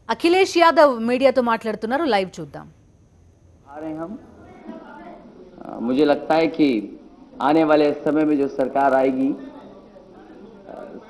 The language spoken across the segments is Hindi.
అఖిలేష్ యాదవ్ మీడియాతో మాట్లాడుతున్నారు. లైవ్ చూద్దాం. आ रहे हैं हम। मुझे लगता है कि आने वाले समय में जो सरकार आएगी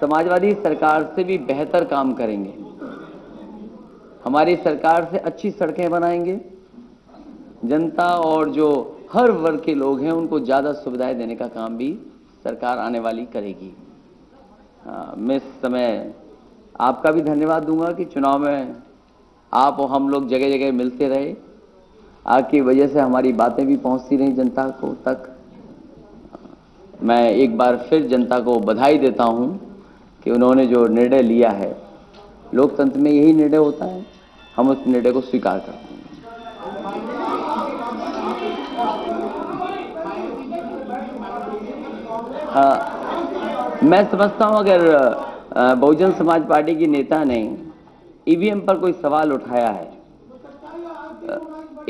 समाजवादी सरकार से भी बेहतर काम करेंगे। हमारी सरकार से अच्छी सड़कें बनाएंगे, जनता और जो हर वर्ग के लोग हैं उनको ज़्यादा सुविधाएं देने का काम भी सरकार आने वाली करेगी। मैं इस समय आपका भी धन्यवाद दूंगा कि चुनाव में आप और हम लोग जगह जगह मिलते रहे, आपकी वजह से हमारी बातें भी पहुंचती रही जनता को तक। मैं एक बार फिर जनता को बधाई देता हूं कि उन्होंने जो निर्णय लिया है, लोकतंत्र में यही निर्णय होता है, हम उस निर्णय को स्वीकार करते हैं। मैं समझता हूं अगर बहुजन समाज पार्टी की नेता ने ईवीएम पर कोई सवाल उठाया है,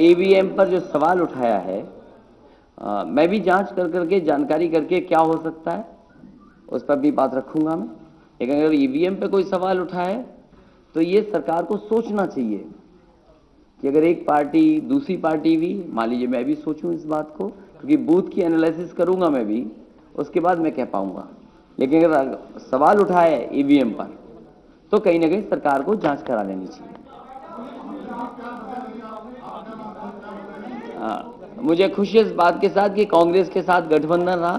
ईवीएम पर जो सवाल उठाया है, मैं भी जांच करके जानकारी करके क्या हो सकता है उस पर भी बात रखूंगा मैं। लेकिन अगर ईवीएम पे कोई सवाल उठाए तो ये सरकार को सोचना चाहिए कि अगर एक पार्टी दूसरी पार्टी भी, मान लीजिए मैं भी सोचूं इस बात को, क्योंकि बूथ की एनालिसिस करूंगा मैं भी, उसके बाद मैं कह पाऊंगा। लेकिन अगर सवाल उठाए ईवीएम पर तो कहीं ना कहीं सरकार को जांच करा लेनी चाहिए। मुझे खुशी इस बात के साथ कि कांग्रेस के साथ गठबंधन रहा,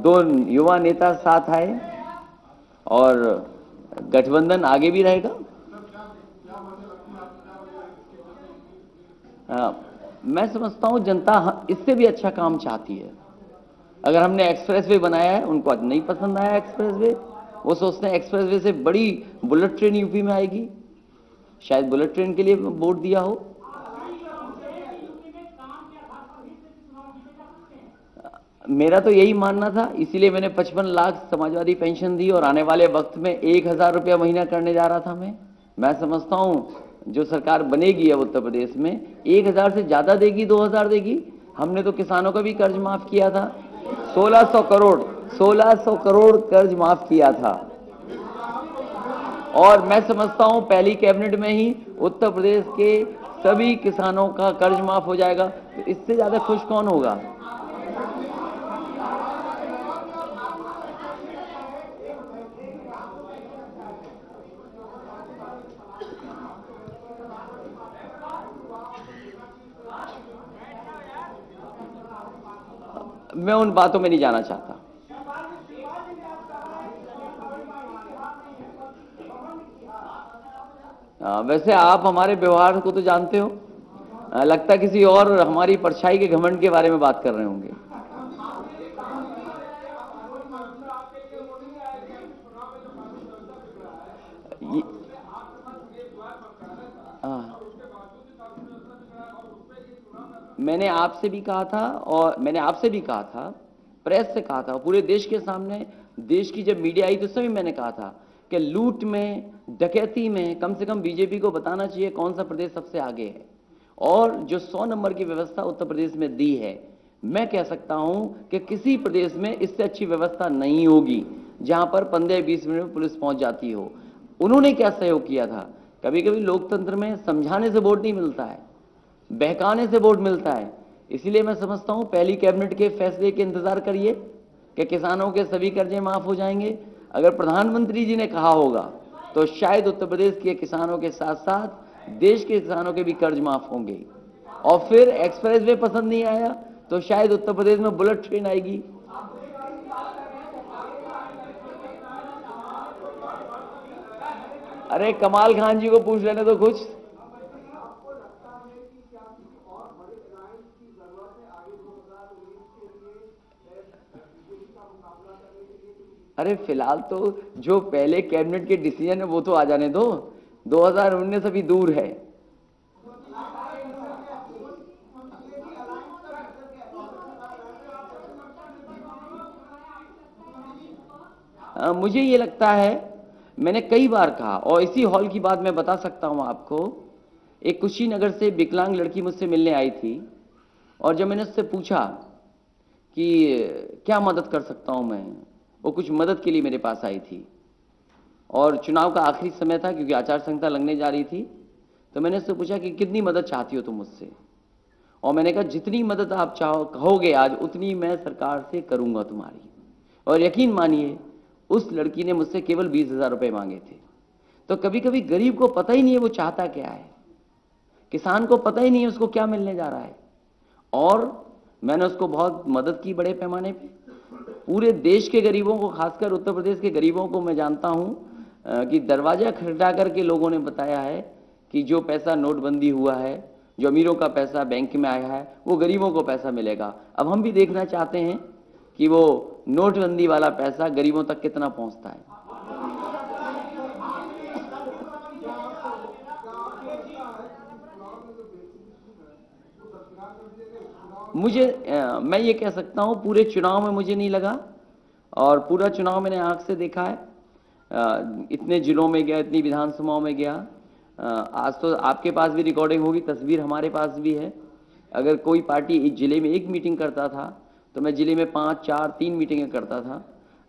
दो युवा नेता साथ आए और गठबंधन आगे भी रहेगा। मैं समझता हूं जनता इससे भी अच्छा काम चाहती है। अगर हमने एक्सप्रेसवे बनाया है, उनको आज नहीं पसंद आया एक्सप्रेसवे, वो सोचते हैं एक्सप्रेसवे से बड़ी बुलेट ट्रेन यूपी में आएगी, शायद बुलेट ट्रेन के लिए वोट दिया हो। मेरा तो यही मानना था, इसीलिए मैंने 55 लाख समाजवादी पेंशन दी और आने वाले वक्त में 1000 रुपया महीना करने जा रहा था मैं समझता हूं जो सरकार बनेगी अब उत्तर प्रदेश में 1000 से ज्यादा देगी, 2000 देगी। हमने तो किसानों का भी कर्ज माफ किया था, 1600 करोड़ कर्ज माफ किया था। और मैं समझता हूं पहली कैबिनेट में ही उत्तर प्रदेश के सभी किसानों का कर्ज माफ हो जाएगा। तो इससे ज्यादा खुश कौन होगा। मैं उन बातों में नहीं जाना चाहता। वैसे आप हमारे व्यवहार को तो जानते हो, लगता है किसी और हमारी परछाई के घमंड के बारे में बात कर रहे होंगे। मैंने आपसे भी कहा था, प्रेस से कहा था, पूरे देश के सामने, देश की जब मीडिया आई तो सभी मैंने कहा था कि लूट में, डकैती में कम से कम बीजेपी को बताना चाहिए कौन सा प्रदेश सबसे आगे है। और जो 100 नंबर की व्यवस्था उत्तर प्रदेश में दी है, मैं कह सकता हूं कि किसी प्रदेश में इससे अच्छी व्यवस्था नहीं होगी, जहां पर 15-20 मिनट में पुलिस पहुंच जाती हो। उन्होंने क्या सहयोग किया था। कभी कभी लोकतंत्र में समझाने से वोट नहीं मिलता है, बहकाने से वोट मिलता है। इसीलिए मैं समझता हूं पहली कैबिनेट के फैसले के इंतजार करिए कि किसानों के सभी कर्जे माफ हो जाएंगे। अगर प्रधानमंत्री जी ने कहा होगा तो शायद उत्तर प्रदेश के किसानों के साथ साथ देश के किसानों के भी कर्ज माफ होंगे। और फिर एक्सप्रेसवे पसंद नहीं आया तो शायद उत्तर प्रदेश में बुलेट ट्रेन आएगी। अरे कमाल खान जी को पूछ लेने तो कुछ। अरे फिलहाल तो जो पहले कैबिनेट के डिसीजन है वो तो आ जाने दो, 2019 अभी दूर है। मुझे ये लगता है, मैंने कई बार कहा और इसी हॉल की बात मैं बता सकता हूं आपको। एक कुशीनगर से विकलांग लड़की मुझसे मिलने आई थी और जब मैंने उससे पूछा कि क्या मदद कर सकता हूं मैं, वो कुछ मदद के लिए मेरे पास आई थी। और चुनाव का आखिरी समय था क्योंकि आचार संहिता लगने जा रही थी। तो मैंने उससे पूछा कि कितनी मदद चाहती हो तुम मुझसे, और मैंने कहा जितनी मदद आप चाहो कहोगे आज उतनी मैं सरकार से करूंगा तुम्हारी। और यकीन मानिए उस लड़की ने मुझसे केवल 20,000 रुपए मांगे थे। तो कभी कभी गरीब को पता ही नहीं है वो चाहता क्या है, किसान को पता ही नहीं है उसको क्या मिलने जा रहा है। और मैंने उसको बहुत मदद की बड़े पैमाने पे। पूरे देश के गरीबों को, खासकर उत्तर प्रदेश के गरीबों को मैं जानता हूं कि दरवाजा खटखटा करके लोगों ने बताया है कि जो पैसा नोटबंदी हुआ है, जो अमीरों का पैसा बैंक में आया है, वो गरीबों को पैसा मिलेगा। अब हम भी देखना चाहते हैं कि वो नोटबंदी वाला पैसा गरीबों तक कितना पहुंचता है। मैं ये कह सकता हूं पूरे चुनाव में मुझे नहीं लगा, और पूरा चुनाव मैंने आंख से देखा है। इतने जिलों में गया, इतनी विधानसभाओं में गया। आज तो आपके पास भी रिकॉर्डिंग होगी, तस्वीर हमारे पास भी है। अगर कोई पार्टी एक जिले में एक मीटिंग करता था तो मैं जिले में 5, 4, 3 मीटिंगें करता था।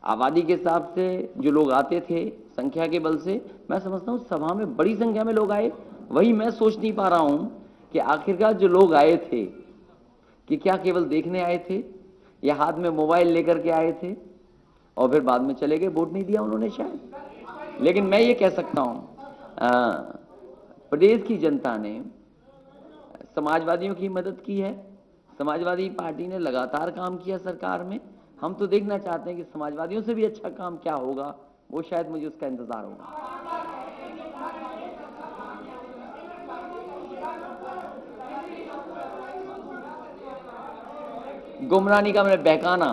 आबादी के हिसाब से जो लोग आते थे, संख्या के बल से, मैं समझता हूँ सभा में बड़ी संख्या में लोग आए। वही मैं सोच नहीं पा रहा हूं कि आखिरकार जो लोग आए थे कि क्या केवल देखने आए थे या हाथ में मोबाइल लेकर के आए थे और फिर बाद में चले गए, वोट नहीं दिया उन्होंने शायद। लेकिन मैं ये कह सकता हूं प्रदेश की जनता ने समाजवादियों की मदद की है। समाजवादी पार्टी ने लगातार काम किया सरकार में। हम तो देखना चाहते हैं कि समाजवादियों से भी अच्छा काम क्या होगा, वो शायद मुझे उसका इंतजार होगा। गुमरानी का मैंने बहकाना,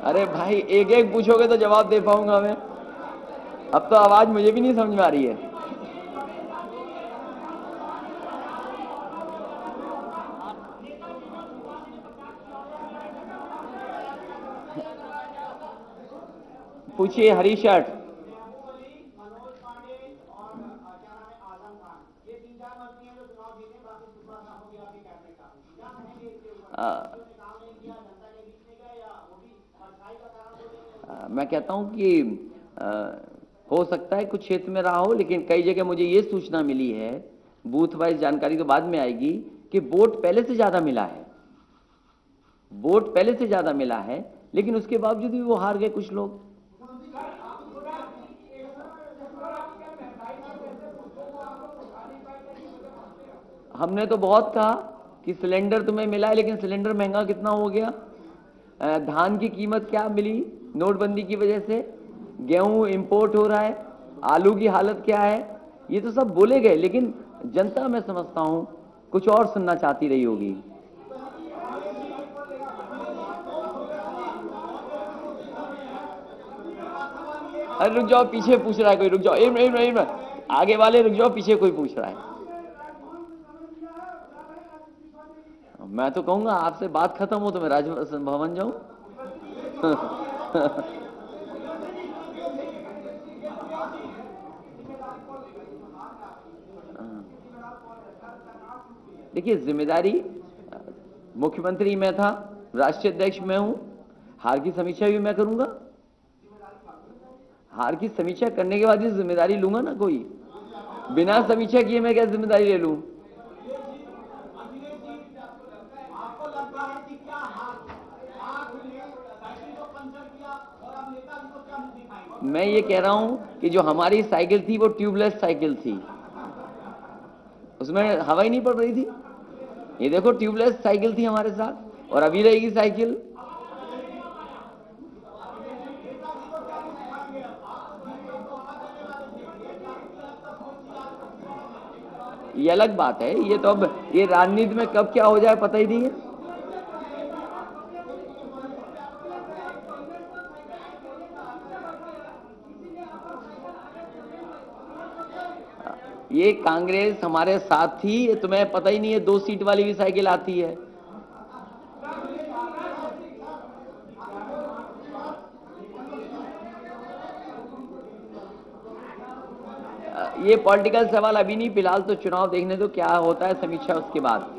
अरे भाई एक एक पूछोगे तो जवाब दे पाऊंगा मैं। अब तो आवाज मुझे भी नहीं समझ में आ रही है। पूछिए हरी शर्ट। मैं कहता हूं कि हो सकता है कुछ क्षेत्र में रहा हो, लेकिन कई जगह मुझे ये सूचना मिली है, बूथ वाइज जानकारी तो बाद में आएगी, कि वोट पहले से ज्यादा मिला है। वोट पहले से ज्यादा मिला है, लेकिन उसके बावजूद भी वो हार गए कुछ लोग। हमने तो बहुत कहा कि सिलेंडर तुम्हें मिला है, लेकिन सिलेंडर महंगा कितना हो गया। धान की कीमत क्या मिली नोटबंदी की वजह से, गेहूं इंपोर्ट हो रहा है, आलू की हालत क्या है, ये तो सब बोले गए, लेकिन जनता मैं समझता हूं कुछ और सुनना चाहती रही होगी। अरे रुक जाओ, पीछे पूछ रहा है कोई, रुक जाओ, आगे वाले रुक जाओ, पीछे कोई पूछ रहा है। मैं तो कहूंगा आपसे बात खत्म हो तो मैं राजभवन जाऊं। देखिए, जिम्मेदारी मुख्यमंत्री मैं था, राष्ट्रीय अध्यक्ष मैं हूं, हार की समीक्षा भी मैं करूंगा। हार की समीक्षा करने के बाद ही जिम्मेदारी लूंगा ना। कोई बिना समीक्षा किए मैं क्या जिम्मेदारी ले लूं? मैं ये कह रहा हूं कि जो हमारी साइकिल थी वो ट्यूबलेस साइकिल थी, उसमें हवा ही नहीं पड़ रही थी। ये देखो ट्यूबलेस साइकिल थी हमारे साथ, और अभी रहेगी साइकिल। ये अलग बात है, ये तो अब ये राजनीति में कब क्या हो जाए पता ही नहीं है। ये कांग्रेस हमारे साथ थी, तुम्हें पता ही नहीं है, 2 सीट वाली भी साइकिल आती है। ये पॉलिटिकल सवाल अभी नहीं, फिलहाल तो चुनाव देखने दो क्या होता है, समीक्षा उसके बाद।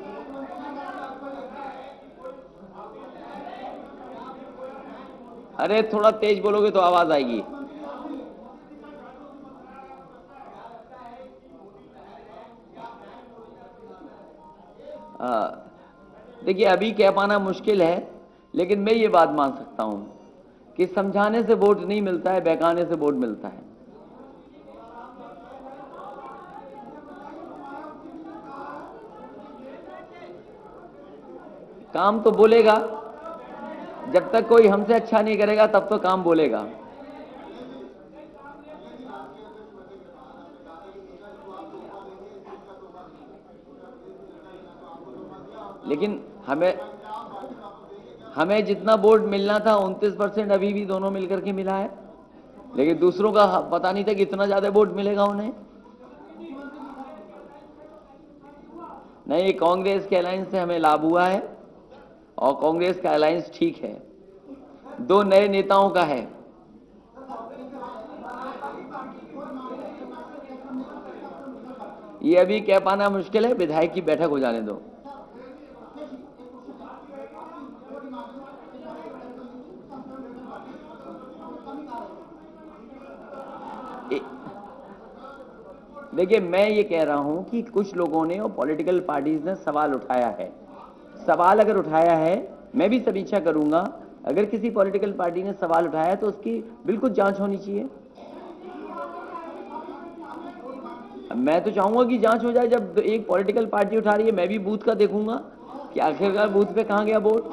अरे थोड़ा तेज बोलोगे तो आवाज आएगी। देखिए, अभी कह पाना मुश्किल है, लेकिन मैं ये बात मान सकता हूं कि समझाने से वोट नहीं मिलता है, बहकाने से वोट मिलता है। काम तो बोलेगा, जब तक कोई हमसे अच्छा नहीं करेगा तब तो काम बोलेगा। लेकिन हमें जितना वोट मिलना था 29% अभी भी दोनों मिलकर के मिला है, लेकिन दूसरों का पता नहीं था कि इतना ज्यादा वोट मिलेगा उन्हें। नहीं, कांग्रेस के अलायंस से हमें लाभ हुआ है और कांग्रेस का अलायंस ठीक है, दो नए नेताओं का है। ये अभी कह पाना मुश्किल है, विधायक की बैठक हो जाने दो। देखिए, मैं ये कह रहा हूं कि कुछ लोगों ने और पॉलिटिकल पार्टीज ने सवाल उठाया है। सवाल अगर उठाया है, मैं भी समीक्षा करूंगा। अगर किसी पॉलिटिकल पार्टी ने सवाल उठाया तो उसकी बिल्कुल जांच होनी चाहिए। मैं तो चाहूंगा कि जांच हो जाए। जब एक पॉलिटिकल पार्टी उठा रही है, मैं भी बूथ का देखूंगा कि आखिरकार बूथ पे कहां गया वोट।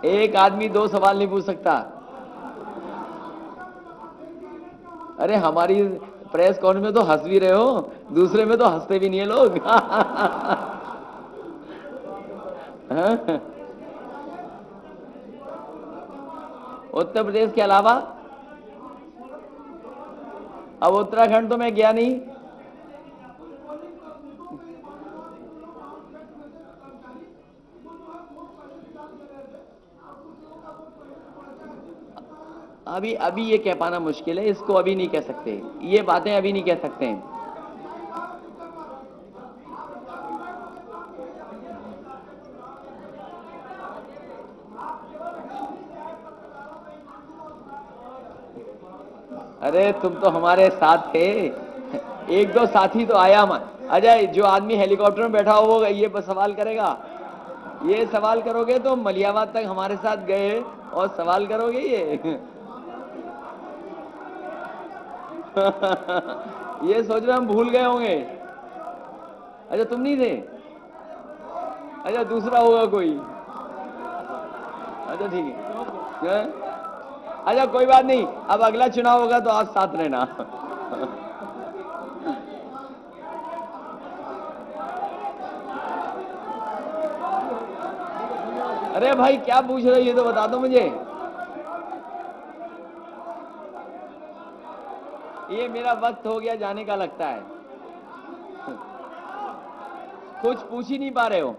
एक आदमी दो सवाल नहीं पूछ सकता। अरे हमारी प्रेस कॉन्फ्रेंस में तो हंस भी रहे हो, दूसरे में तो हंसते भी नहीं है लोग। उत्तर प्रदेश के अलावा अब उत्तराखंड तो मैं गया नहीं। अभी ये कह पाना मुश्किल है, इसको अभी नहीं कह सकते, ये बातें अभी नहीं कह सकते हैं। अरे तुम तो हमारे साथ थे, एक दो साथी तो आया। अजय, जो आदमी हेलीकॉप्टर में बैठा हो वो ये सवाल करेगा? ये सवाल करोगे तो मलियाबाद तक हमारे साथ गए और सवाल करोगे ये? ये सोच रहे हम भूल गए होंगे। अच्छा, तुम नहीं थे? अच्छा, दूसरा होगा कोई। अच्छा ठीक है। अच्छा कोई बात नहीं, अब अगला चुनाव होगा तो आप साथ रहना। अरे भाई क्या पूछ रहे हो, ये तो बता दो मुझे। ये मेरा वक्त हो गया जाने का लगता है। कुछ पूछ ही नहीं पा रहे हो।